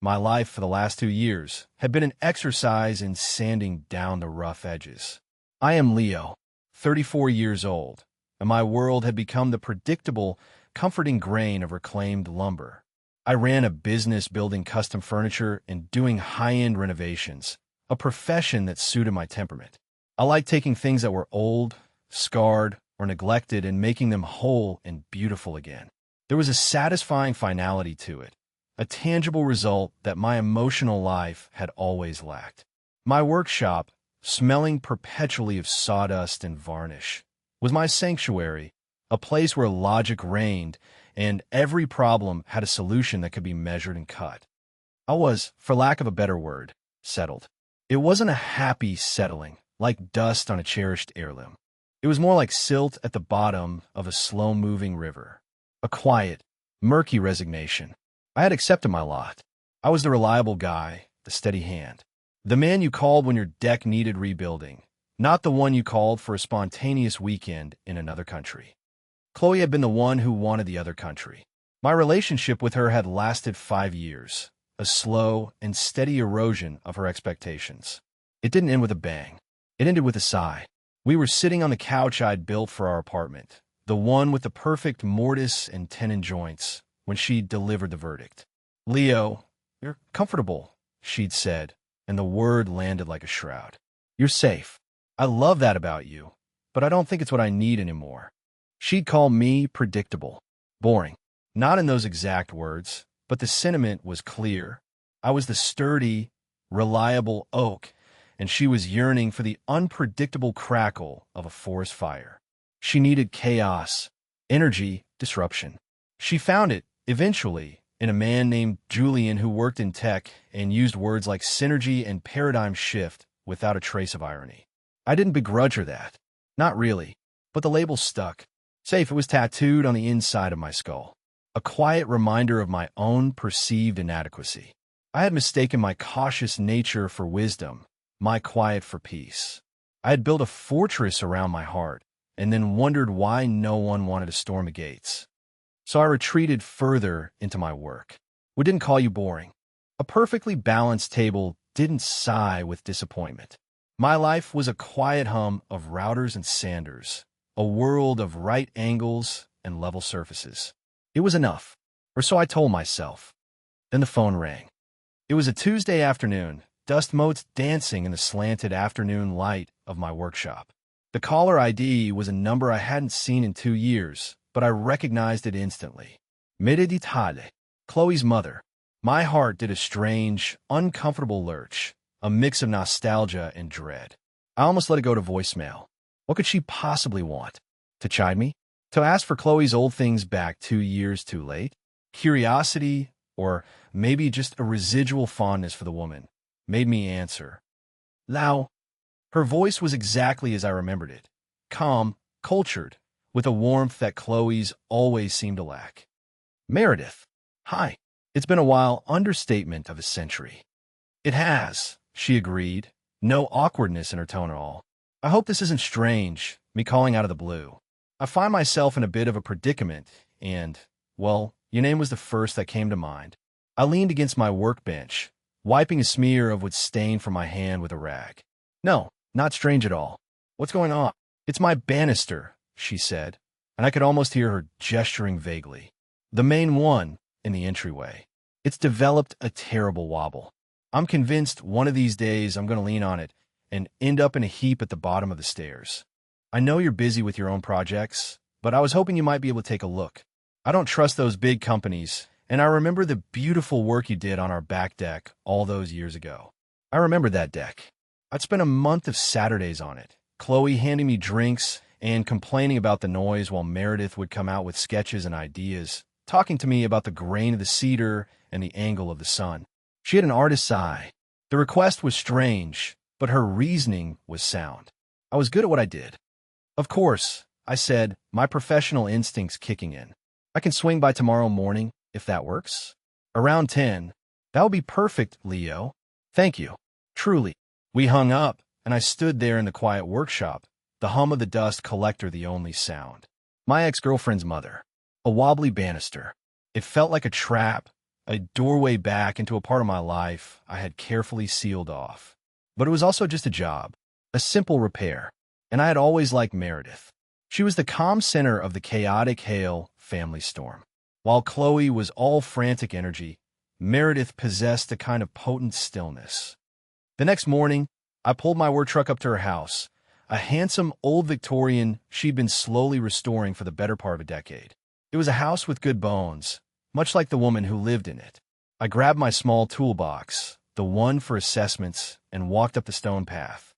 My life for the last 2 years had been an exercise in sanding down the rough edges. I am Leo, 34 years old, and my world had become the predictable, comforting grain of reclaimed lumber. I ran a business building custom furniture and doing high-end renovations, a profession that suited my temperament. I liked taking things that were old, scarred, or neglected and making them whole and beautiful again. There was a satisfying finality to it, a tangible result that my emotional life had always lacked. My workshop, smelling perpetually of sawdust and varnish, was my sanctuary, a place where logic reigned and every problem had a solution that could be measured and cut. I was, for lack of a better word, settled. It wasn't a happy settling, like dust on a cherished heirloom. It was more like silt at the bottom of a slow-moving river, a quiet, murky resignation. I had accepted my lot. I was the reliable guy, the steady hand, the man you called when your deck needed rebuilding, not the one you called for a spontaneous weekend in another country. Chloe had been the one who wanted the other country. My relationship with her had lasted 5 years, a slow and steady erosion of her expectations. It didn't end with a bang. It ended with a sigh. We were sitting on the couch I'd built for our apartment, the one with the perfect mortise and tenon joints, when she delivered the verdict. "Leo, you're comfortable," she'd said, and the word landed like a shroud. "You're safe. I love that about you, but I don't think it's what I need anymore." She'd call me predictable, boring. Not in those exact words, but the sentiment was clear. I was the sturdy, reliable oak, and she was yearning for the unpredictable crackle of a forest fire. She needed chaos, energy, disruption. She found it, eventually, in a man named Julian who worked in tech and used words like synergy and paradigm shift without a trace of irony. I didn't begrudge her that. Not really. But the label stuck. Safe, it was tattooed on the inside of my skull. A quiet reminder of my own perceived inadequacy. I had mistaken my cautious nature for wisdom, my quiet for peace. I had built a fortress around my heart, and then wondered why no one wanted to storm the gates. So I retreated further into my work. We didn't call you boring. A perfectly balanced table didn't sigh with disappointment. My life was a quiet hum of routers and sanders, a world of right angles and level surfaces. It was enough, or so I told myself. Then the phone rang. It was a Tuesday afternoon, dust motes dancing in the slanted afternoon light of my workshop. The caller ID was a number I hadn't seen in 2 years, but I recognized it instantly. Mère d'Italie, Chloe's mother. My heart did a strange, uncomfortable lurch, a mix of nostalgia and dread. I almost let it go to voicemail. What could she possibly want? To chide me? To ask for Chloe's old things back 2 years too late? Curiosity, or maybe just a residual fondness for the woman, made me answer. "Lao." Her voice was exactly as I remembered it. Calm, cultured, with a warmth that Chloe's always seemed to lack. "Meredith. Hi. It's been a while, understatement of a century." "It has," she agreed, no awkwardness in her tone at all. "I hope this isn't strange, me calling out of the blue. I find myself in a bit of a predicament, and, well, your name was the first that came to mind." I leaned against my workbench, wiping a smear of what stained from my hand with a rag. "No, not strange at all. What's going on?" "It's my banister," she said, and I could almost hear her gesturing vaguely. "The main one in the entryway. It's developed a terrible wobble. I'm convinced one of these days I'm going to lean on it and end up in a heap at the bottom of the stairs. I know you're busy with your own projects, but I was hoping you might be able to take a look. I don't trust those big companies, and I remember the beautiful work you did on our back deck all those years ago." I remember that deck. I'd spent a month of Saturdays on it, Chloe handing me drinks and complaining about the noise while Meredith would come out with sketches and ideas, talking to me about the grain of the cedar and the angle of the sun. She had an artist's eye. The request was strange, but her reasoning was sound. I was good at what I did. "Of course," I said, my professional instincts kicking in. "I can swing by tomorrow morning, if that works." "Around 10. That would be perfect, Leo. Thank you. Truly." We hung up, and I stood there in the quiet workshop, the hum of the dust collector the only sound. My ex-girlfriend's mother. A wobbly banister. It felt like a trap, a doorway back into a part of my life I had carefully sealed off. But it was also just a job, a simple repair, and I had always liked Meredith. She was the calm center of the chaotic Hale family storm. While Chloe was all frantic energy, Meredith possessed a kind of potent stillness. The next morning, I pulled my work truck up to her house, a handsome old Victorian she'd been slowly restoring for the better part of a decade. It was a house with good bones, much like the woman who lived in it. I grabbed my small toolbox, the one for assessments, and walked up the stone path.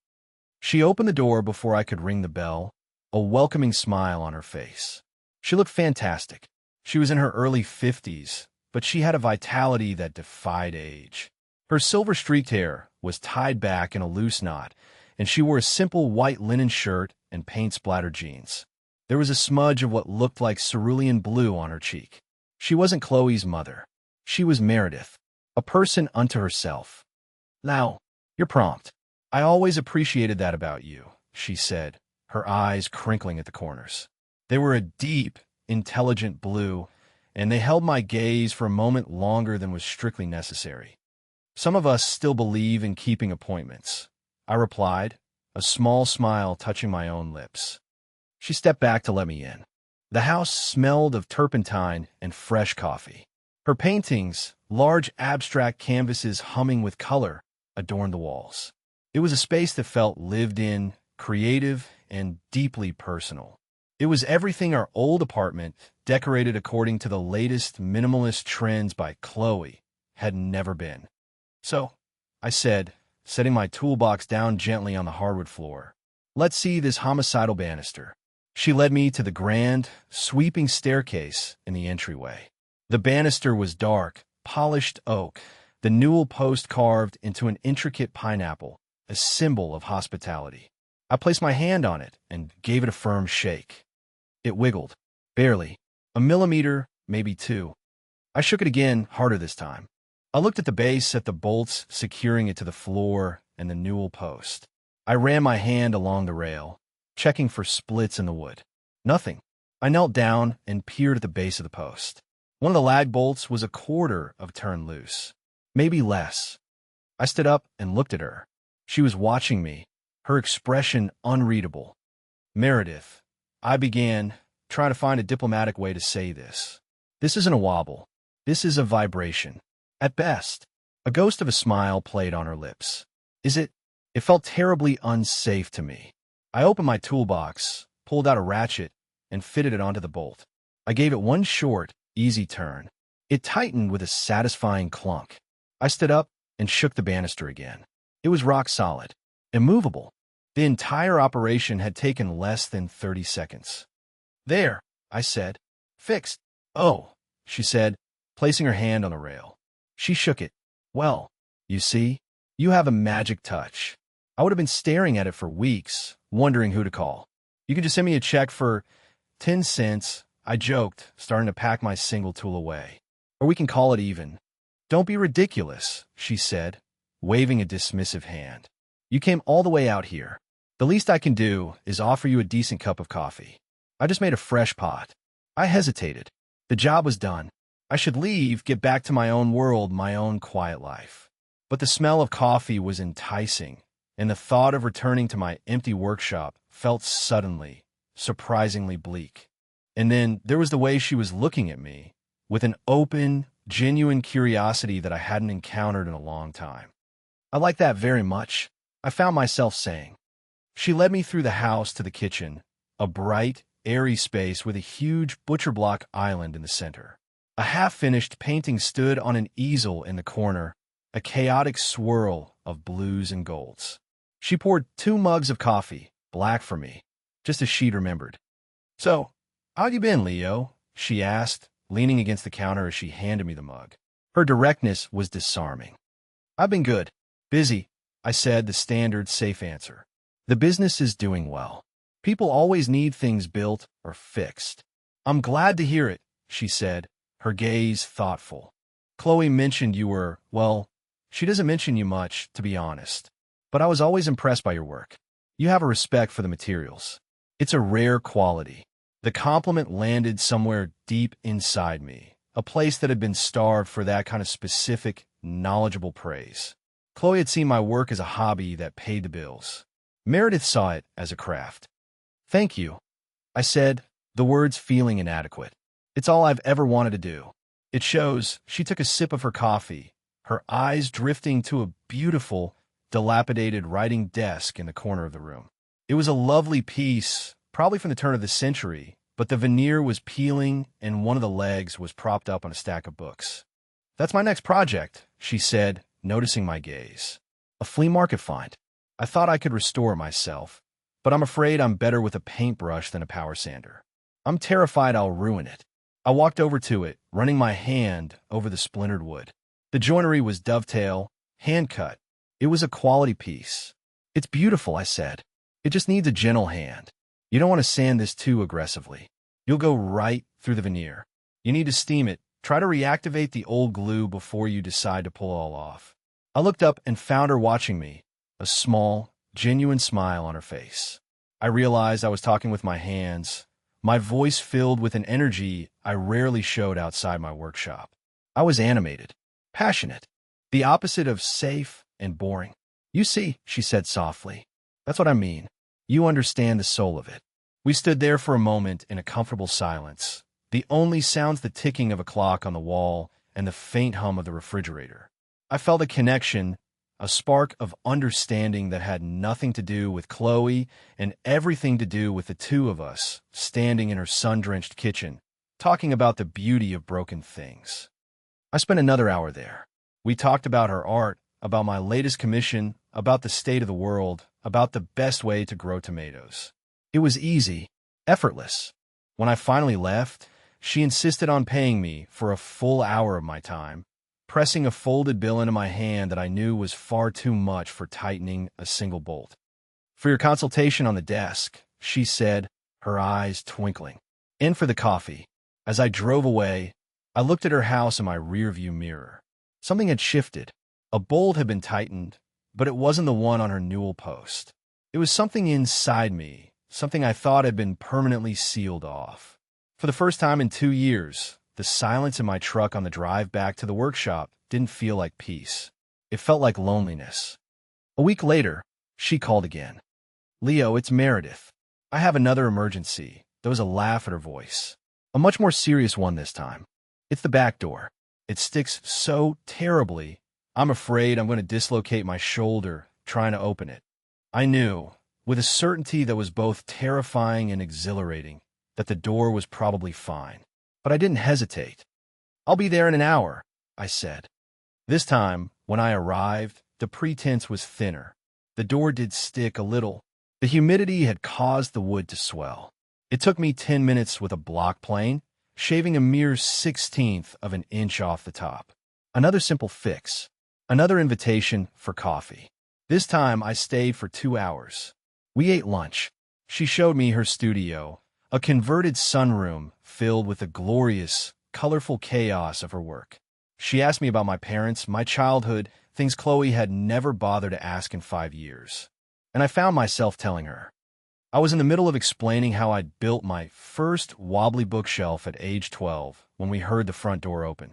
She opened the door before I could ring the bell, a welcoming smile on her face. She looked fantastic. She was in her early 50s, but she had a vitality that defied age. Her silver-streaked hair was tied back in a loose knot, and she wore a simple white linen shirt and paint-splattered jeans. There was a smudge of what looked like cerulean blue on her cheek. She wasn't Chloe's mother. She was Meredith, a person unto herself. "Now, you're prompt. I always appreciated that about you," she said, her eyes crinkling at the corners. They were a deep, intelligent blue, and they held my gaze for a moment longer than was strictly necessary. "Some of us still believe in keeping appointments," I replied, a small smile touching my own lips. She stepped back to let me in. The house smelled of turpentine and fresh coffee. Her paintings, large abstract canvases humming with color, adorned the walls. It was a space that felt lived in, creative, and deeply personal. It was everything our old apartment, decorated according to the latest minimalist trends by Chloe, had never been. "So," I said, setting my toolbox down gently on the hardwood floor, "let's see this homicidal banister." She led me to the grand, sweeping staircase in the entryway. The banister was dark, polished oak, the newel post carved into an intricate pineapple, a symbol of hospitality. I placed my hand on it and gave it a firm shake. It wiggled, barely, a millimeter, maybe two. I shook it again, harder this time. I looked at the base, at the bolts securing it to the floor and the newel post. I ran my hand along the rail, checking for splits in the wood. Nothing. I knelt down and peered at the base of the post. One of the lag bolts was a quarter of turn loose, maybe less. I stood up and looked at her. She was watching me, her expression unreadable. "Meredith," I began, trying to find a diplomatic way to say this. "This isn't a wobble. This is a vibration. At best." A ghost of a smile played on her lips. "Is it?" It felt terribly unsafe to me. I opened my toolbox, pulled out a ratchet, and fitted it onto the bolt. I gave it one short, easy turn. It tightened with a satisfying clunk. I stood up and shook the banister again. It was rock solid, immovable. The entire operation had taken less than 30 seconds. "There," I said. "Fixed." "Oh," she said, placing her hand on the rail. She shook it. "Well, you see, you have a magic touch." I would have been staring at it for weeks, wondering who to call. "You can just send me a check for 10 cents, I joked, starting to pack my single tool away. "Or we can call it even." "Don't be ridiculous," she said, waving a dismissive hand. "You came all the way out here. The least I can do is offer you a decent cup of coffee." I just made a fresh pot. I hesitated. The job was done. I should leave, get back to my own world, my own quiet life. But the smell of coffee was enticing, and the thought of returning to my empty workshop felt suddenly, surprisingly bleak. And then there was the way she was looking at me, with an open, genuine curiosity that I hadn't encountered in a long time. "I like that very much," I found myself saying. She led me through the house to the kitchen, a bright, airy space with a huge butcher block island in the center. A half-finished painting stood on an easel in the corner, a chaotic swirl of blues and golds. She poured 2 mugs of coffee, black for me, just as she'd remembered. "So, how'd you been, Leo?" she asked, leaning against the counter as she handed me the mug. Her directness was disarming. "I've been good. Busy," I said, the standard safe answer. "The business is doing well. People always need things built or fixed." "I'm glad to hear it," she said, her gaze thoughtful. "Chloe mentioned you were, well, she doesn't mention you much, to be honest. But I was always impressed by your work. You have a respect for the materials. It's a rare quality." The compliment landed somewhere deep inside me, a place that had been starved for that kind of specific, knowledgeable praise. Chloe had seen my work as a hobby that paid the bills. Meredith saw it as a craft. "Thank you," I said, the words feeling inadequate. "It's all I've ever wanted to do." It shows. She took a sip of her coffee, her eyes drifting to a beautiful, dilapidated writing desk in the corner of the room. It was a lovely piece, probably from the turn of the century, but the veneer was peeling and one of the legs was propped up on a stack of books. "That's my next project," she said, noticing my gaze. "A flea market find. I thought I could restore it myself, but I'm afraid I'm better with a paintbrush than a power sander. I'm terrified I'll ruin it." I walked over to it, running my hand over the splintered wood. The joinery was dovetail, hand-cut. It was a quality piece. "It's beautiful," I said. "It just needs a gentle hand. You don't want to sand this too aggressively. You'll go right through the veneer. You need to steam it. Try to reactivate the old glue before you decide to pull it all off." I looked up and found her watching me, a small, genuine smile on her face. I realized I was talking with my hands, my voice filled with an energy I rarely showed outside my workshop. I was animated, passionate, the opposite of safe and boring. "You see," she said softly. "That's what I mean. You understand the soul of it." We stood there for a moment in a comfortable silence, the only sounds the ticking of a clock on the wall and the faint hum of the refrigerator. I felt a connection, a spark of understanding that had nothing to do with Chloe and everything to do with the two of us standing in her sun-drenched kitchen, talking about the beauty of broken things. I spent another hour there. We talked about her art, about my latest commission, about the state of the world, about the best way to grow tomatoes. It was easy, effortless. When I finally left, she insisted on paying me for a full hour of my time, pressing a folded bill into my hand that I knew was far too much for tightening a single bolt. "For your consultation on the desk," she said, her eyes twinkling. "And for the coffee." As I drove away, I looked at her house in my rearview mirror. Something had shifted. A bolt had been tightened, but it wasn't the one on her newel post. It was something inside me, something I thought had been permanently sealed off. For the first time in 2 years, the silence in my truck on the drive back to the workshop didn't feel like peace. It felt like loneliness. A week later, she called again. "Leo, it's Meredith. I have another emergency." There was a laugh at her voice. A much more serious one this time. "It's the back door. It sticks so terribly. I'm afraid I'm going to dislocate my shoulder trying to open it." I knew, with a certainty that was both terrifying and exhilarating, that the door was probably fine. But I didn't hesitate. "I'll be there in an hour," I said. This time, when I arrived, the pretense was thinner. The door did stick a little. The humidity had caused the wood to swell. It took me 10 minutes with a block plane, shaving a mere 1/16 of an inch off the top. Another simple fix. Another invitation for coffee. This time I stayed for 2 hours. We ate lunch. She showed me her studio, a converted sunroom filled with the glorious, colorful chaos of her work. She asked me about my parents, my childhood, things Chloe had never bothered to ask in 5 years. And I found myself telling her. I was in the middle of explaining how I'd built my first wobbly bookshelf at age 12 when we heard the front door open.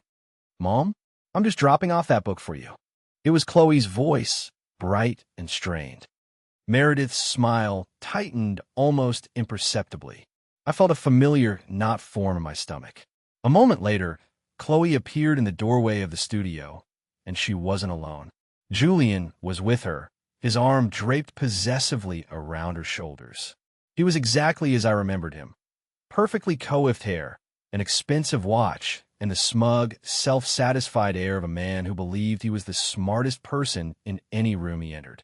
"Mom, I'm just dropping off that book for you." It was Chloe's voice, bright and strained. Meredith's smile tightened almost imperceptibly. I felt a familiar knot form in my stomach. A moment later, Chloe appeared in the doorway of the studio, and she wasn't alone. Julian was with her, his arm draped possessively around her shoulders. He was exactly as I remembered him. Perfectly coiffed hair, an expensive watch, and the smug, self-satisfied air of a man who believed he was the smartest person in any room he entered.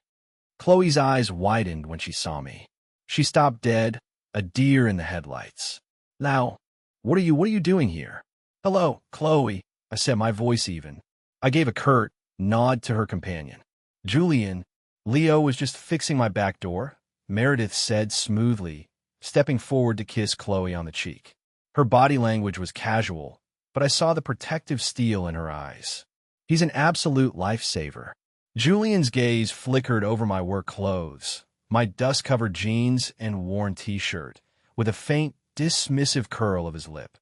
Chloe's eyes widened when she saw me. She stopped dead, a deer in the headlights. "Now, what are you doing here?" "Hello, Chloe," I said, my voice even. I gave a curt nod to her companion. "Julian, Leo was just fixing my back door," Meredith said smoothly, stepping forward to kiss Chloe on the cheek. Her body language was casual, but I saw the protective steel in her eyes. "He's an absolute lifesaver." Julian's gaze flickered over my work clothes, my dust-covered jeans and worn t-shirt, with a faint, dismissive curl of his lip.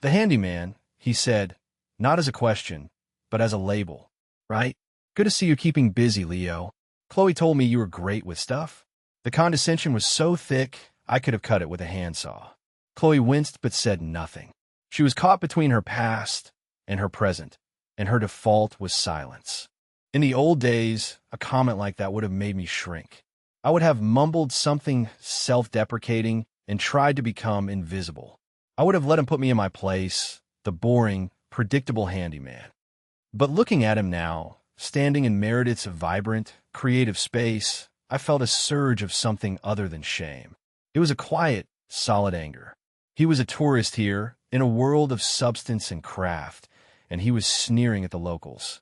"The handyman, he said, not as a question, but as a label. Right? Good to see you keeping busy, Leo. Chloe told me you were great with stuff. The condescension was so thick, I could have cut it with a handsaw. Chloe winced but said nothing. She was caught between her past and her present, and her default was silence. In the old days, a comment like that would have made me shrink. I would have mumbled something self-deprecating and tried to become invisible. I would have let him put me in my place, the boring, predictable handyman. But looking at him now, standing in Meredith's vibrant, creative space, I felt a surge of something other than shame. It was a quiet, solid anger. He was a tourist here, in a world of substance and craft, and he was sneering at the locals.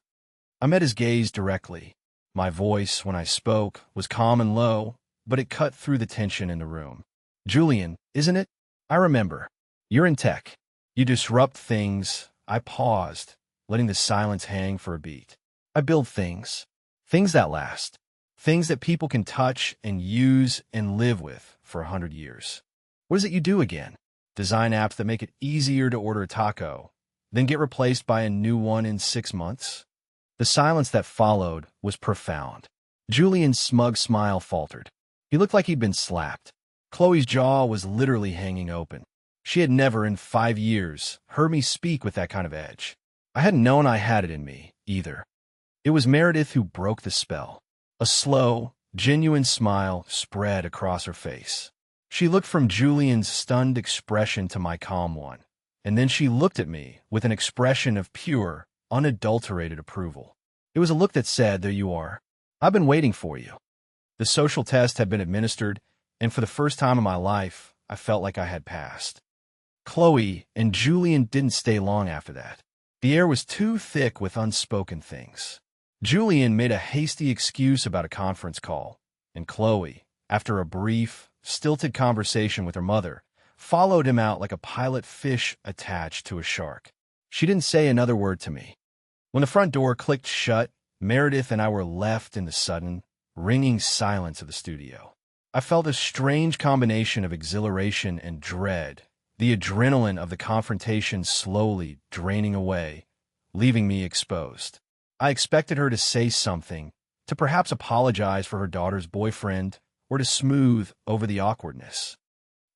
I met his gaze directly. My voice, when I spoke, was calm and low, but it cut through the tension in the room. Julian, isn't it? I remember. You're in tech. You disrupt things. I paused, letting the silence hang for a beat. I build things. Things that last. Things that people can touch and use and live with for 100 years. What is it you do again? Design apps that make it easier to order a taco, then get replaced by a new one in 6 months? The silence that followed was profound. Julian's smug smile faltered. He looked like he'd been slapped. Chloe's jaw was literally hanging open. She had never in 5 years heard me speak with that kind of edge. I hadn't known I had it in me, either. It was Meredith who broke the spell. A slow, genuine smile spread across her face. She looked from Julian's stunned expression to my calm one, and then she looked at me with an expression of pure, unadulterated approval. It was a look that said, "There you are. I've been waiting for you." The social test had been administered, and for the first time in my life, I felt like I had passed. Chloe and Julian didn't stay long after that. The air was too thick with unspoken things. Julian made a hasty excuse about a conference call, and Chloe, after a brief, stilted conversation with her mother, followed him out like a pilot fish attached to a shark. She didn't say another word to me. When the front door clicked shut, Meredith and I were left in the sudden, ringing silence of the studio. I felt a strange combination of exhilaration and dread, the adrenaline of the confrontation slowly draining away, leaving me exposed. I expected her to say something, to perhaps apologize for her daughter's boyfriend, or to smooth over the awkwardness.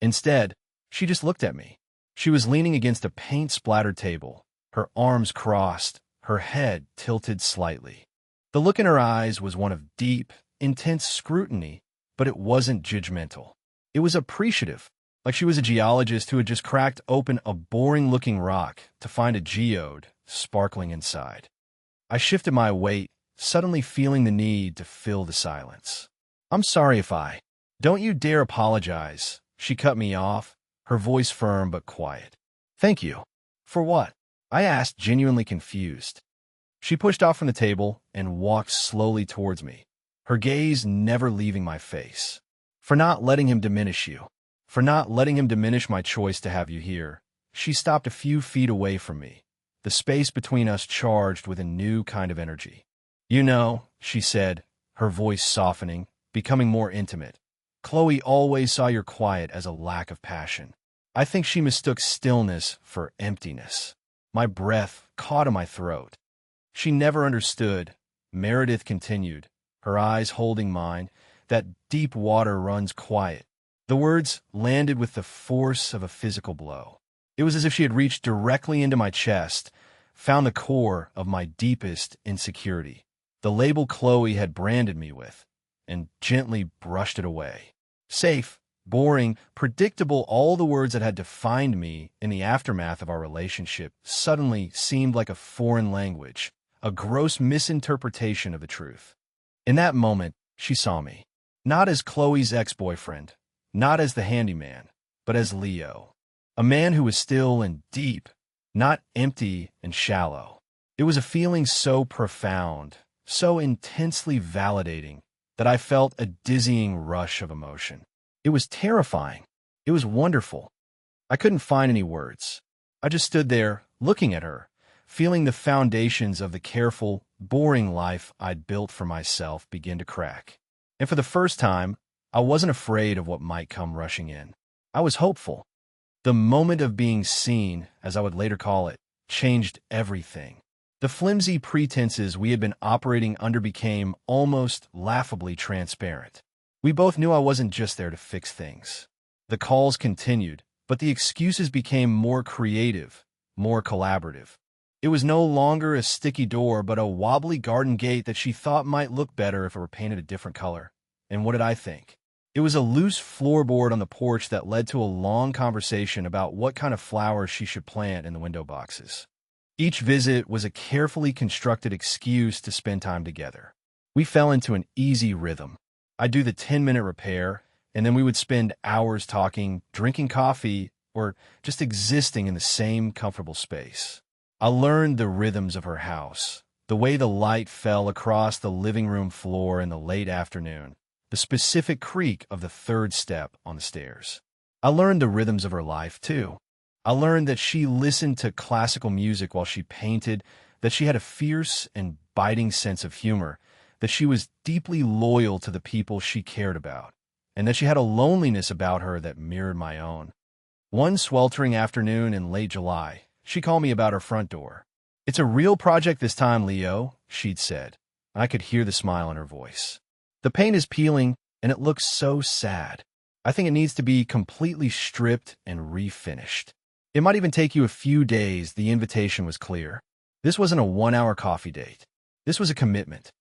Instead, she just looked at me. She was leaning against a paint-splattered table, her arms crossed, her head tilted slightly. The look in her eyes was one of deep, intense scrutiny, but it wasn't judgmental. It was appreciative, like she was a geologist who had just cracked open a boring-looking rock to find a geode sparkling inside. I shifted my weight, suddenly feeling the need to fill the silence. "I'm sorry if I—" "Don't you dare apologize," she cut me off, her voice firm but quiet. "Thank you. For what?" I asked, genuinely confused. She pushed off from the table and walked slowly towards me, her gaze never leaving my face. "For not letting him diminish you. For not letting him diminish my choice to have you here." She stopped a few feet away from me, the space between us charged with a new kind of energy. "You know," she said, her voice softening, becoming more intimate, "Chloe always saw your quiet as a lack of passion. I think she mistook stillness for emptiness." My breath caught in my throat. "She never understood," Meredith continued, her eyes holding mine, "that deep water runs quiet." The words landed with the force of a physical blow. It was as if she had reached directly into my chest, found the core of my deepest insecurity, the label Chloe had branded me with, and gently brushed it away. Safe, boring, predictable, all the words that had defined me in the aftermath of our relationship suddenly seemed like a foreign language, a gross misinterpretation of the truth. In that moment, she saw me, not as Chloe's ex-boyfriend, not as the handyman, but as Leo, a man who was still and deep, not empty and shallow. It was a feeling so profound, so intensely validating, that I felt a dizzying rush of emotion. It was terrifying. It was wonderful. I couldn't find any words. I just stood there, looking at her, feeling the foundations of the careful, boring life I'd built for myself begin to crack. And for the first time, I wasn't afraid of what might come rushing in. I was hopeful. The moment of being seen, as I would later call it, changed everything. The flimsy pretenses we had been operating under became almost laughably transparent. We both knew I wasn't just there to fix things. The calls continued, but the excuses became more creative, more collaborative. It was no longer a sticky door, but a wobbly garden gate that she thought might look better if it were painted a different color. And what did I think? It was a loose floorboard on the porch that led to a long conversation about what kind of flowers she should plant in the window boxes. Each visit was a carefully constructed excuse to spend time together. We fell into an easy rhythm. I'd do the 10-minute repair, and then we would spend hours talking, drinking coffee, or just existing in the same comfortable space. I learned the rhythms of her house, the way the light fell across the living room floor in the late afternoon, the specific creak of the third step on the stairs. I learned the rhythms of her life, too. I learned that she listened to classical music while she painted, that she had a fierce and biting sense of humor, that she was deeply loyal to the people she cared about, and that she had a loneliness about her that mirrored my own. One sweltering afternoon in late July, she called me about her front door. "It's a real project this time, Leo," she'd said. I could hear the smile in her voice. "The paint is peeling, and it looks so sad. I think it needs to be completely stripped and refinished. It might even take you a few days." The invitation was clear. This wasn't a one-hour coffee date. This was a commitment.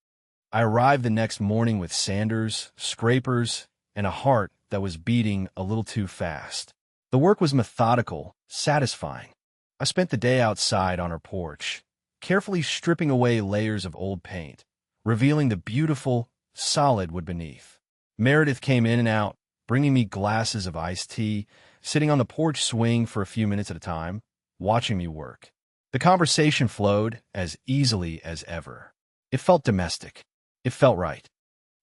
I arrived the next morning with sanders, scrapers, and a heart that was beating a little too fast. The work was methodical, satisfying. I spent the day outside on her porch, carefully stripping away layers of old paint, revealing the beautiful, solid wood beneath. Meredith came in and out, bringing me glasses of iced tea, sitting on the porch swing for a few minutes at a time, watching me work. The conversation flowed as easily as ever. It felt domestic. It felt right.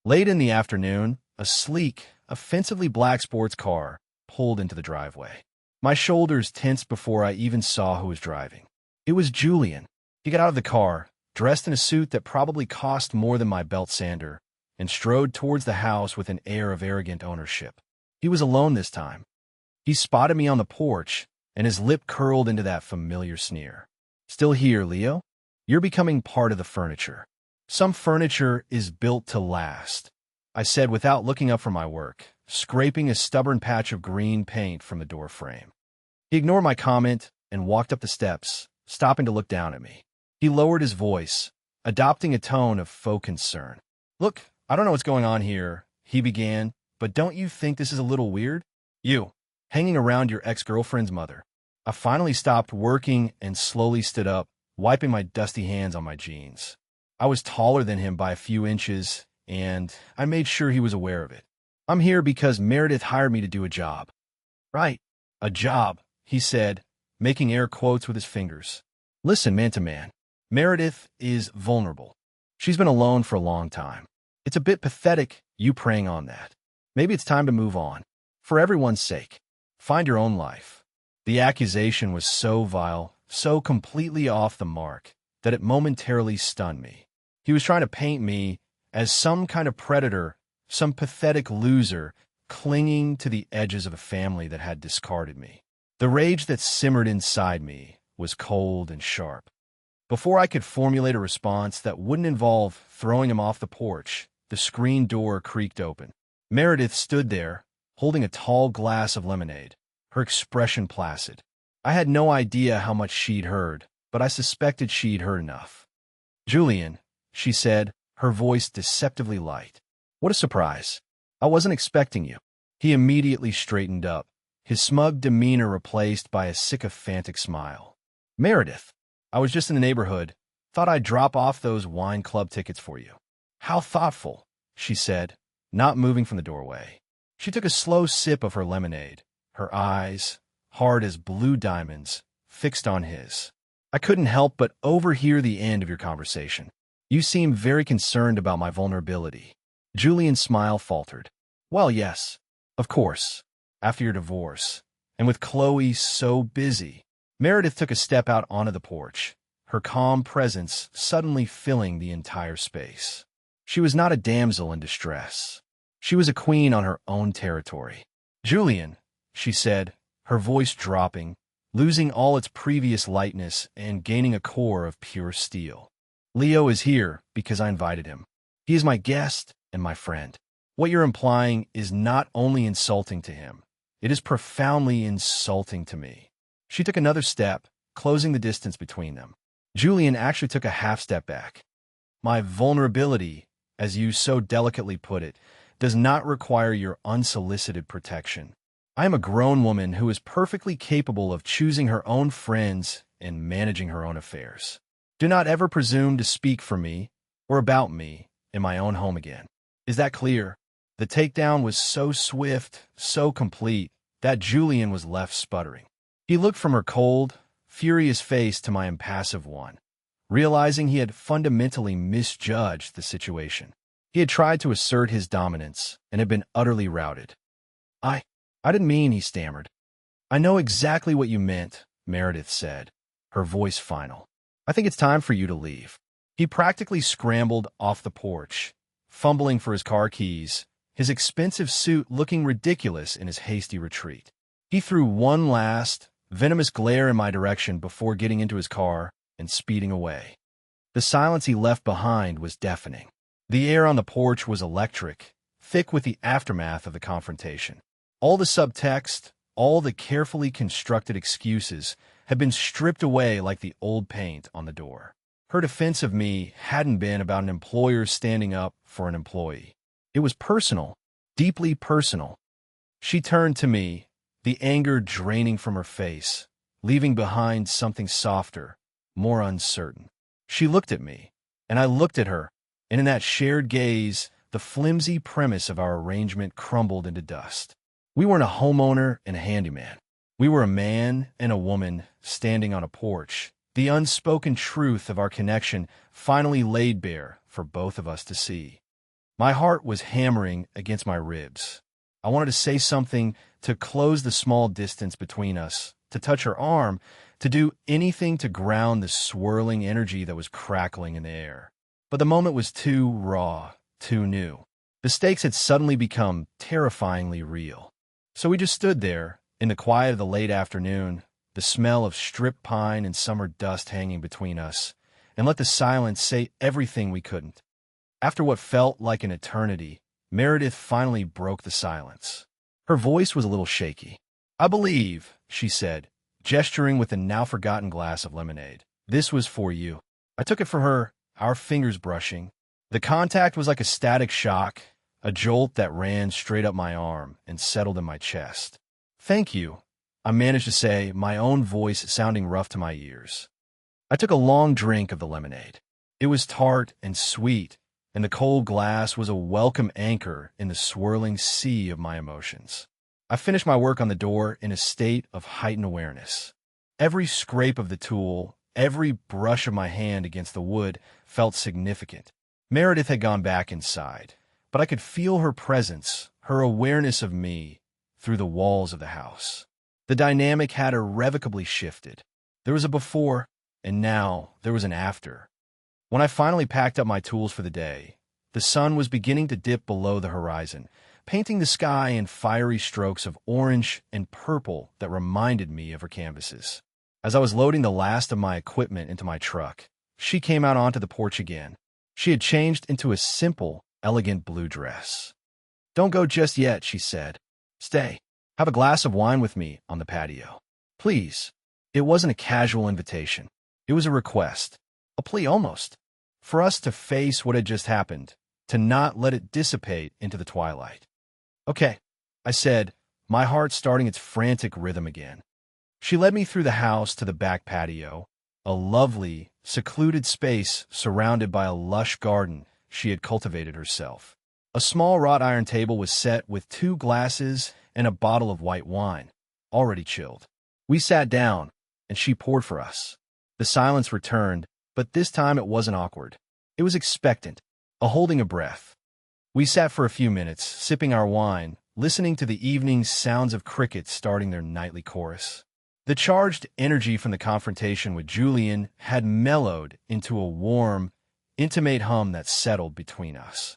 Late in the afternoon, a sleek, offensively black sports car pulled into the driveway. My shoulders tensed before I even saw who was driving. It was Julian. He got out of the car, dressed in a suit that probably cost more than my belt sander, and strode towards the house with an air of arrogant ownership. He was alone this time. He spotted me on the porch, and his lip curled into that familiar sneer. "Still here, Leo? You're becoming part of the furniture. Some furniture is built to last," I said without looking up from my work, scraping a stubborn patch of green paint from the door frame. He ignored my comment and walked up the steps, stopping to look down at me. He lowered his voice, adopting a tone of faux concern. "Look, I don't know what's going on here," he began, "but don't you think this is a little weird? You, hanging around your ex-girlfriend's mother." I finally stopped working and slowly stood up, wiping my dusty hands on my jeans. I was taller than him by a few inches, and I made sure he was aware of it. "I'm here because Meredith hired me to do a job." "Right, a job," he said, making air quotes with his fingers. "Listen, man to man, Meredith is vulnerable. She's been alone for a long time. It's a bit pathetic, you preying on that. Maybe it's time to move on. For everyone's sake. Find your own life." The accusation was so vile, so completely off the mark, that it momentarily stunned me. He was trying to paint me as some kind of predator, some pathetic loser, clinging to the edges of a family that had discarded me. The rage that simmered inside me was cold and sharp. Before I could formulate a response that wouldn't involve throwing him off the porch, the screen door creaked open. Meredith stood there, holding a tall glass of lemonade, her expression placid. I had no idea how much she'd heard, but I suspected she'd heard enough. "Julian," she said, her voice deceptively light. "What a surprise. I wasn't expecting you." He immediately straightened up, his smug demeanor replaced by a sycophantic smile. "Meredith, I was just in the neighborhood. Thought I'd drop off those wine club tickets for you." "How thoughtful," she said, not moving from the doorway. She took a slow sip of her lemonade, her eyes, hard as blue diamonds, fixed on his. "I couldn't help but overhear the end of your conversation. You seem very concerned about my vulnerability." Julian's smile faltered. "Well, yes, of course, after your divorce, and with Chloe so busy." Meredith took a step out onto the porch, her calm presence suddenly filling the entire space. She was not a damsel in distress. She was a queen on her own territory. "Julian," she said, her voice dropping, losing all its previous lightness and gaining a core of pure steel. Leo is here because I invited him. He is my guest and my friend. What you're implying is not only insulting to him, it is profoundly insulting to me. She took another step, closing the distance between them. Julian actually took a half step back. My vulnerability, as you so delicately put it, does not require your unsolicited protection. I am a grown woman who is perfectly capable of choosing her own friends and managing her own affairs. Do not ever presume to speak for me or about me in my own home again. Is that clear? The takedown was so swift, so complete, that Julian was left sputtering. He looked from her cold, furious face to my impassive one, realizing he had fundamentally misjudged the situation. He had tried to assert his dominance and had been utterly routed. I didn't mean, he stammered. I know exactly what you meant, Meredith said, her voice final. I think it's time for you to leave. He practically scrambled off the porch, fumbling for his car keys, his expensive suit looking ridiculous in his hasty retreat. He threw one last, venomous glare in my direction before getting into his car and speeding away. The silence he left behind was deafening. The air on the porch was electric, thick with the aftermath of the confrontation. All the subtext, all the carefully constructed excuses had been stripped away like the old paint on the door. Her defense of me hadn't been about an employer standing up for an employee. It was personal, deeply personal. She turned to me, the anger draining from her face, leaving behind something softer, more uncertain. She looked at me, and I looked at her, and in that shared gaze, the flimsy premise of our arrangement crumbled into dust. We weren't a homeowner and a handyman. We were a man and a woman standing on a porch, the unspoken truth of our connection finally laid bare for both of us to see. My heart was hammering against my ribs. I wanted to say something to close the small distance between us, to touch her arm, to do anything to ground the swirling energy that was crackling in the air. But the moment was too raw, too new. The stakes had suddenly become terrifyingly real. So we just stood there, in the quiet of the late afternoon, the smell of stripped pine and summer dust hanging between us, and let the silence say everything we couldn't. After what felt like an eternity, Meredith finally broke the silence. Her voice was a little shaky. I believe, she said, gesturing with a now-forgotten glass of lemonade. This was for you. I took it from her, our fingers brushing. The contact was like a static shock, a jolt that ran straight up my arm and settled in my chest. Thank you, I managed to say, my own voice sounding rough to my ears. I took a long drink of the lemonade. It was tart and sweet, and the cold glass was a welcome anchor in the swirling sea of my emotions. I finished my work on the door in a state of heightened awareness. Every scrape of the tool, every brush of my hand against the wood felt significant. Meredith had gone back inside, but I could feel her presence, her awareness of me, through the walls of the house. The dynamic had irrevocably shifted. There was a before, and now there was an after. When I finally packed up my tools for the day, the sun was beginning to dip below the horizon, painting the sky in fiery strokes of orange and purple that reminded me of her canvases. As I was loading the last of my equipment into my truck, she came out onto the porch again. She had changed into a simple, elegant blue dress. Don't go just yet, she said. Stay. Have a glass of wine with me on the patio. Please. It wasn't a casual invitation. It was a request. A plea almost. For us to face what had just happened, to not let it dissipate into the twilight. Okay, I said, my heart starting its frantic rhythm again. She led me through the house to the back patio, a lovely, secluded space surrounded by a lush garden she had cultivated herself. A small wrought iron table was set with 2 glasses and a bottle of white wine, already chilled. We sat down, and she poured for us. The silence returned, but this time it wasn't awkward. It was expectant, a holding of breath. We sat for a few minutes, sipping our wine, listening to the evening's sounds of crickets starting their nightly chorus. The charged energy from the confrontation with Julian had mellowed into a warm, intimate hum that settled between us.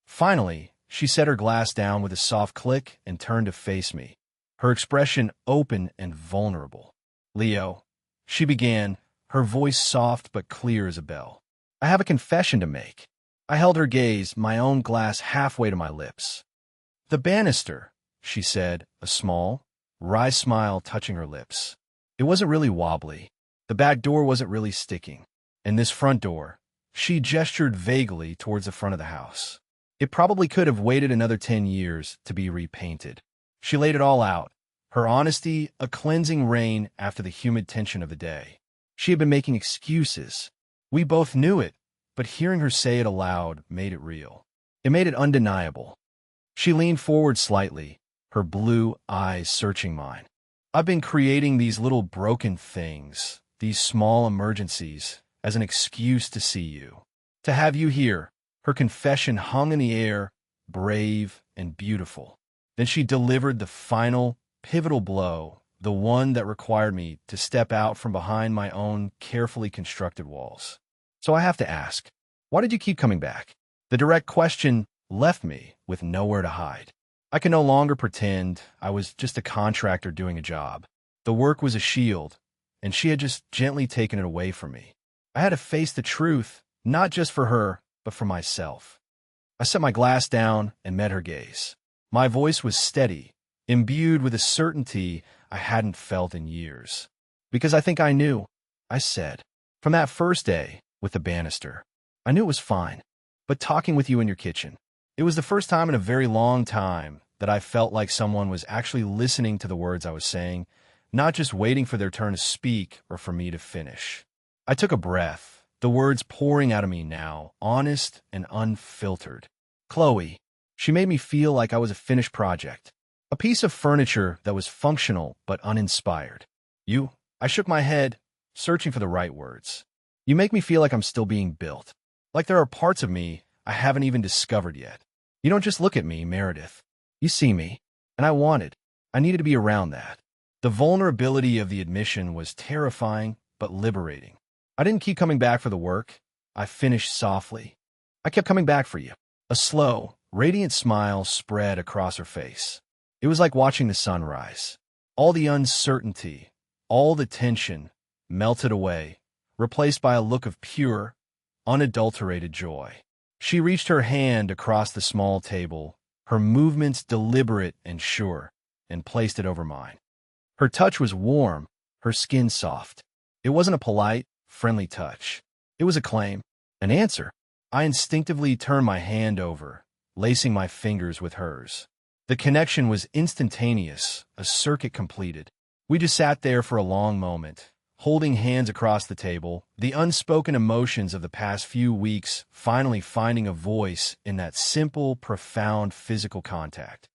Finally, she set her glass down with a soft click and turned to face me, her expression open and vulnerable. Leo, she began, her voice soft but clear as a bell. I have a confession to make. I held her gaze, my own glass halfway to my lips. The banister, she said, a small, wry smile touching her lips. It wasn't really wobbly. The back door wasn't really sticking. And this front door, she gestured vaguely towards the front of the house. It probably could have waited another 10 years to be repainted. She laid it all out, her honesty a cleansing rain after the humid tension of the day. She had been making excuses. We both knew it, but hearing her say it aloud made it real. It made it undeniable. She leaned forward slightly, her blue eyes searching mine. I've been creating these little broken things, these small emergencies, as an excuse to see you. To have you here. Her confession hung in the air, brave and beautiful. Then she delivered the final, pivotal blow, the one that required me to step out from behind my own carefully constructed walls. So I have to ask, why did you keep coming back? The direct question left me with nowhere to hide. I could no longer pretend I was just a contractor doing a job. The work was a shield, and she had just gently taken it away from me. I had to face the truth, not just for her, but for myself. I set my glass down and met her gaze. My voice was steady, imbued with a certainty I hadn't felt in years. Because I think I knew, I said. From that first day with the banister, I knew it was fine. But talking with you in your kitchen, it was the first time in a very long time that I felt like someone was actually listening to the words I was saying, not just waiting for their turn to speak or for me to finish. I took a breath, the words pouring out of me now, honest and unfiltered. Chloe. She made me feel like I was a finished project, a piece of furniture that was functional but uninspired. You. I shook my head, searching for the right words. You make me feel like I'm still being built, like there are parts of me I haven't even discovered yet. You don't just look at me, Meredith. You see me, and I needed to be around that. The vulnerability of the admission was terrifying but liberating. I didn't keep coming back for the work. I finished softly. I kept coming back for you. A slow, radiant smile spread across her face. It was like watching the sunrise. All the uncertainty, all the tension melted away, replaced by a look of pure, unadulterated joy. She reached her hand across the small table, her movements deliberate and sure, and placed it over mine. Her touch was warm, her skin soft. It wasn't a polite, friendly touch. It was a claim, an answer. I instinctively turned my hand over, lacing my fingers with hers. The connection was instantaneous, a circuit completed. We just sat there for a long moment, holding hands across the table, the unspoken emotions of the past few weeks finally finding a voice in that simple, profound physical contact.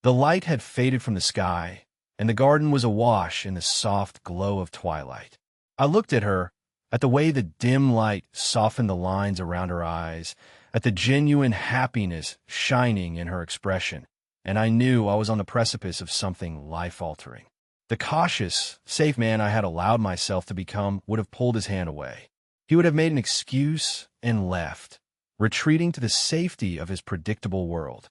The light had faded from the sky, and the garden was awash in the soft glow of twilight. I looked at her, at the way the dim light softened the lines around her eyes, at the genuine happiness shining in her expression, and I knew I was on the precipice of something life-altering. The cautious, safe man I had allowed myself to become would have pulled his hand away. He would have made an excuse and left, retreating to the safety of his predictable world.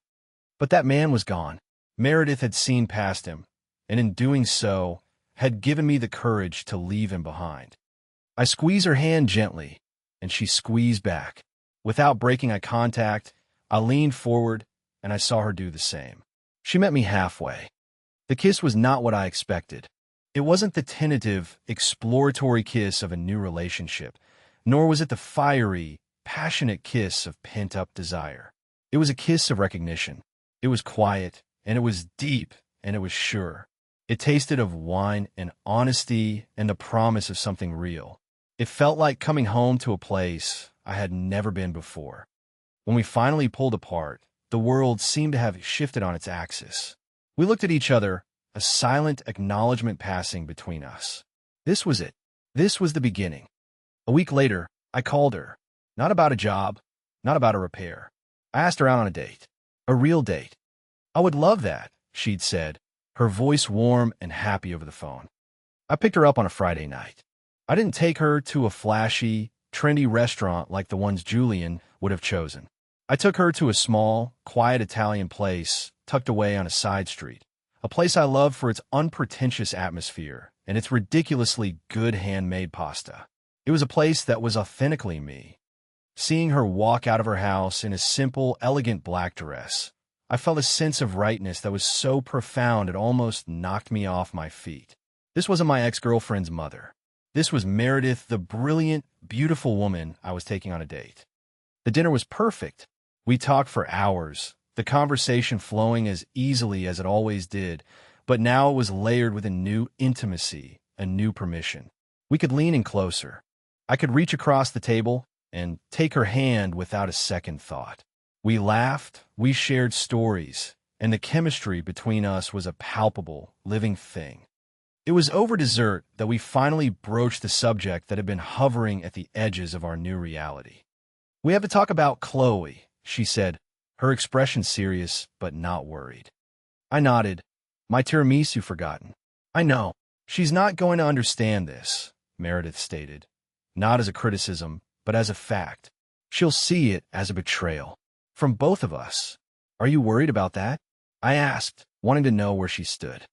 But that man was gone. Meredith had seen past him, and in doing so, had given me the courage to leave him behind. I squeezed her hand gently, and she squeezed back. Without breaking eye contact, I leaned forward, and I saw her do the same. She met me halfway. The kiss was not what I expected. It wasn't the tentative, exploratory kiss of a new relationship, nor was it the fiery, passionate kiss of pent-up desire. It was a kiss of recognition. It was quiet, and it was deep, and it was sure. It tasted of wine and honesty and the promise of something real. It felt like coming home to a place I had never been before. When we finally pulled apart, the world seemed to have shifted on its axis. We looked at each other, a silent acknowledgement passing between us. This was it. This was the beginning. A week later, I called her. Not about a job, not about a repair. I asked her out on a date. A real date. I would love that, she'd said, her voice warm and happy over the phone. I picked her up on a Friday night. I didn't take her to a flashy, trendy restaurant like the ones Julian would have chosen. I took her to a small, quiet Italian place tucked away on a side street, a place I loved for its unpretentious atmosphere and its ridiculously good handmade pasta. It was a place that was authentically me. Seeing her walk out of her house in a simple, elegant black dress, I felt a sense of rightness that was so profound it almost knocked me off my feet. This wasn't my ex-girlfriend's mother. This was Meredith, the brilliant, beautiful woman I was taking on a date. The dinner was perfect. We talked for hours, the conversation flowing as easily as it always did, but now it was layered with a new intimacy, a new permission. We could lean in closer. I could reach across the table and take her hand without a second thought. We laughed, we shared stories, and the chemistry between us was a palpable, living thing. It was over dessert that we finally broached the subject that had been hovering at the edges of our new reality. "We have to talk about Chloe," she said, her expression serious but not worried. I nodded. "My tiramisu forgotten." "I know. She's not going to understand this," Meredith stated, not as a criticism, but as a fact. "She'll see it as a betrayal. From both of us." "Are you worried about that?" I asked, wanting to know where she stood.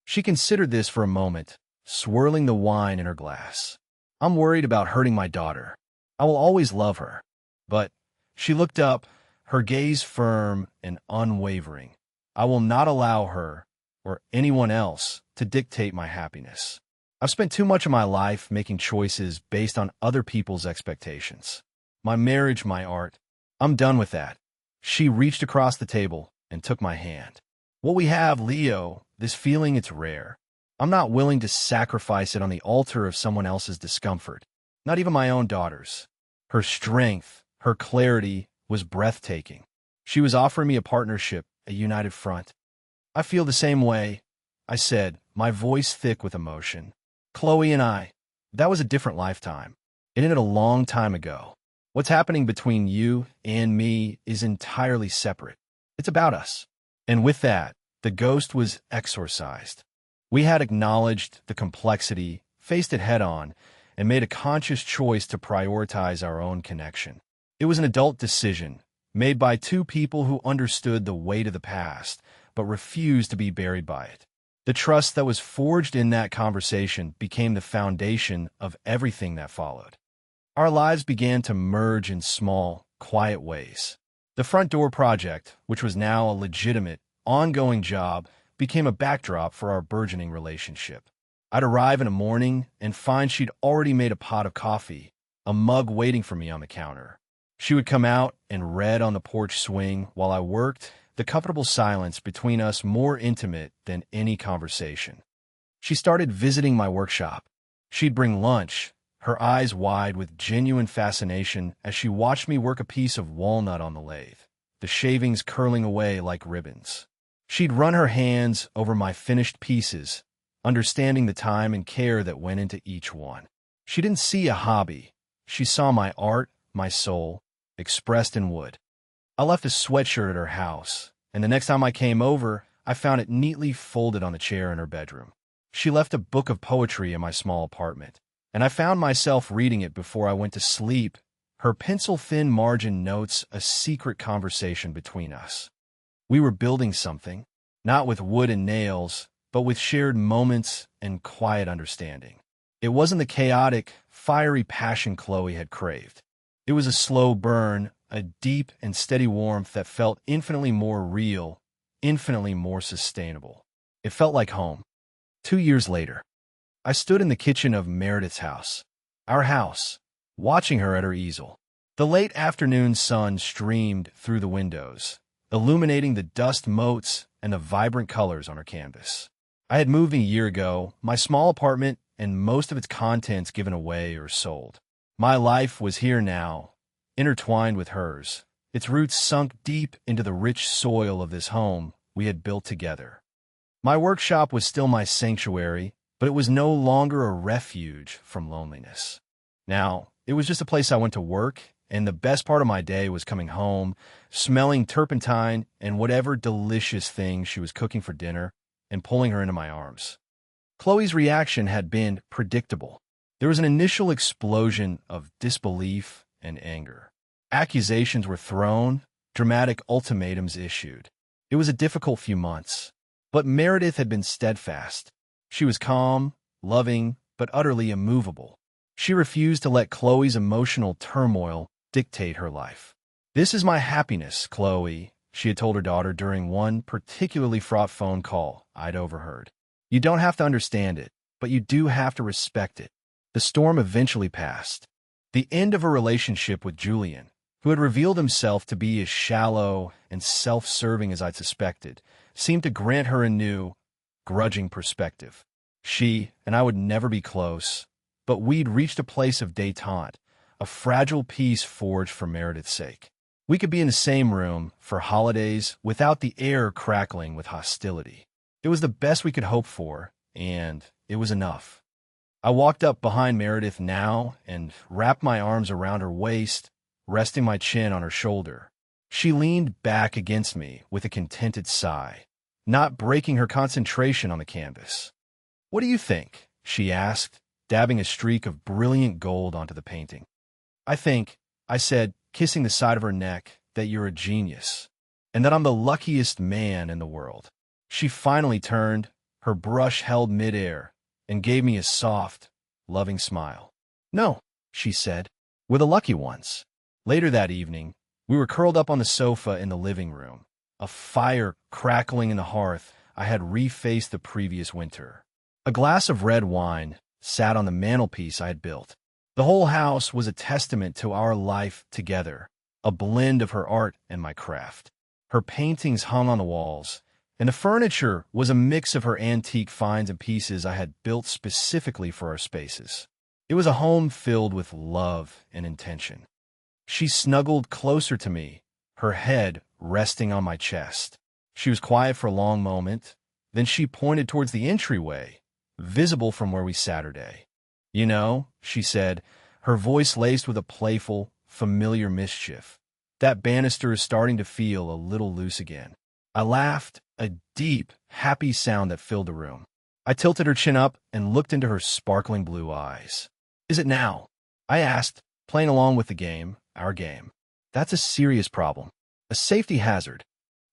She considered this for a moment, swirling the wine in her glass. "I'm worried about hurting my daughter. I will always love her. But," she looked up, her gaze firm and unwavering, "I will not allow her, or anyone else, to dictate my happiness. I've spent too much of my life making choices based on other people's expectations. My marriage, my art. I'm done with that." She reached across the table and took my hand. "What we have, Leo, this feeling, it's rare. I'm not willing to sacrifice it on the altar of someone else's discomfort, not even my own daughter's." Her strength, her clarity was breathtaking. She was offering me a partnership, a united front. "I feel the same way," I said, my voice thick with emotion. "Chloe and I, that was a different lifetime. It ended a long time ago. What's happening between you and me is entirely separate. It's about us." And with that, the ghost was exorcised. We had acknowledged the complexity, faced it head-on, and made a conscious choice to prioritize our own connection. It was an adult decision, made by two people who understood the weight of the past, but refused to be buried by it. The trust that was forged in that conversation became the foundation of everything that followed. Our lives began to merge in small, quiet ways. The front door project, which was now a legitimate, ongoing job, became a backdrop for our burgeoning relationship. I'd arrive in the morning and find she'd already made a pot of coffee, a mug waiting for me on the counter. She would come out and read on the porch swing while I worked, the comfortable silence between us more intimate than any conversation. She started visiting my workshop. She'd bring lunch, her eyes wide with genuine fascination as she watched me work a piece of walnut on the lathe, the shavings curling away like ribbons. She'd run her hands over my finished pieces, understanding the time and care that went into each one. She didn't see a hobby. She saw my art, my soul, expressed in wood. I left a sweatshirt at her house, and the next time I came over, I found it neatly folded on the chair in her bedroom. She left a book of poetry in my small apartment, and I found myself reading it before I went to sleep, her pencil-thin margin notes a secret conversation between us. We were building something, not with wood and nails, but with shared moments and quiet understanding. It wasn't the chaotic, fiery passion Chloe had craved. It was a slow burn, a deep and steady warmth that felt infinitely more real, infinitely more sustainable. It felt like home. 2 years later, I stood in the kitchen of Meredith's house, our house, watching her at her easel. The late afternoon sun streamed through the windows, illuminating the dust motes and the vibrant colors on her canvas. I had moved a year ago, my small apartment and most of its contents given away or sold. My life was here now, intertwined with hers, its roots sunk deep into the rich soil of this home we had built together. My workshop was still my sanctuary, but it was no longer a refuge from loneliness. Now, it was just a place I went to work, and the best part of my day was coming home, smelling turpentine and whatever delicious thing she was cooking for dinner, and pulling her into my arms. Chloe's reaction had been predictable. There was an initial explosion of disbelief and anger. Accusations were thrown, dramatic ultimatums issued. It was a difficult few months, but Meredith had been steadfast. She was calm, loving, but utterly immovable. She refused to let Chloe's emotional turmoil dictate her life. "This is my happiness, Chloe," she had told her daughter during one particularly fraught phone call I'd overheard. "You don't have to understand it, but you do have to respect it." The storm eventually passed. The end of her relationship with Julian, who had revealed himself to be as shallow and self-serving as I'd suspected, seemed to grant her a new, grudging perspective. She and I would never be close, but we'd reached a place of détente, a fragile peace forged for Meredith's sake. We could be in the same room for holidays without the air crackling with hostility. It was the best we could hope for, and it was enough. I walked up behind Meredith now and wrapped my arms around her waist, resting my chin on her shoulder. She leaned back against me with a contented sigh, not breaking her concentration on the canvas. "What do you think?" she asked, dabbing a streak of brilliant gold onto the painting. "I think," I said, kissing the side of her neck, "that you're a genius, and that I'm the luckiest man in the world." She finally turned, her brush held midair, and gave me a soft, loving smile. "No," she said, "we're the lucky ones." Later that evening, we were curled up on the sofa in the living room, a fire crackling in the hearth I had refaced the previous winter. A glass of red wine sat on the mantelpiece I had built. The whole house was a testament to our life together, a blend of her art and my craft. Her paintings hung on the walls, and the furniture was a mix of her antique finds and pieces I had built specifically for our spaces. It was a home filled with love and intention. She snuggled closer to me, her head resting on my chest. She was quiet for a long moment, then she pointed towards the entryway, visible from where we sat today. "You know," she said, her voice laced with a playful, familiar mischief, "that banister is starting to feel a little loose again." I laughed, a deep, happy sound that filled the room. I tilted her chin up and looked into her sparkling blue eyes. "Is it now?" I asked, playing along with the game, our game. "That's a serious problem, a safety hazard."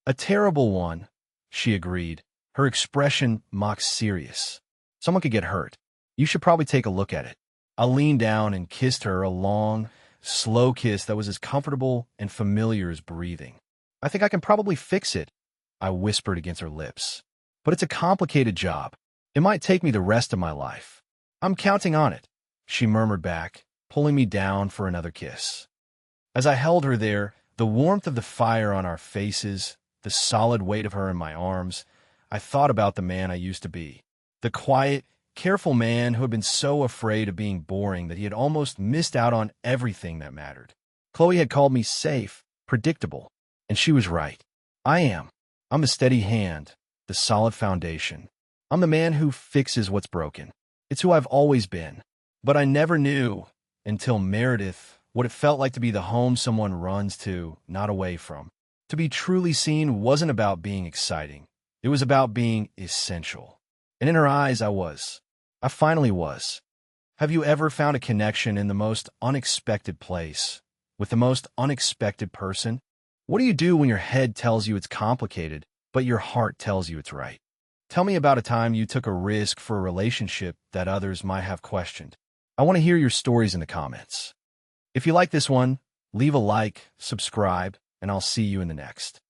"A terrible one," she agreed, her expression mock serious. "Someone could get hurt. You should probably take a look at it." I leaned down and kissed her, a long, slow kiss that was as comfortable and familiar as breathing. "I think I can probably fix it," I whispered against her lips. "But it's a complicated job. It might take me the rest of my life." "I'm counting on it," she murmured back, pulling me down for another kiss. As I held her there, the warmth of the fire on our faces, the solid weight of her in my arms, I thought about the man I used to be. The quiet, careful man who had been so afraid of being boring that he had almost missed out on everything that mattered. Chloe had called me safe, predictable, and she was right. I am. I'm the steady hand, the solid foundation. I'm the man who fixes what's broken. It's who I've always been. But I never knew, until Meredith, what it felt like to be the home someone runs to, not away from. To be truly seen wasn't about being exciting. It was about being essential. And in her eyes, I was. I finally was. Have you ever found a connection in the most unexpected place, with the most unexpected person? What do you do when your head tells you it's complicated, but your heart tells you it's right? Tell me about a time you took a risk for a relationship that others might have questioned. I want to hear your stories in the comments. If you like this one, leave a like, subscribe, and I'll see you in the next.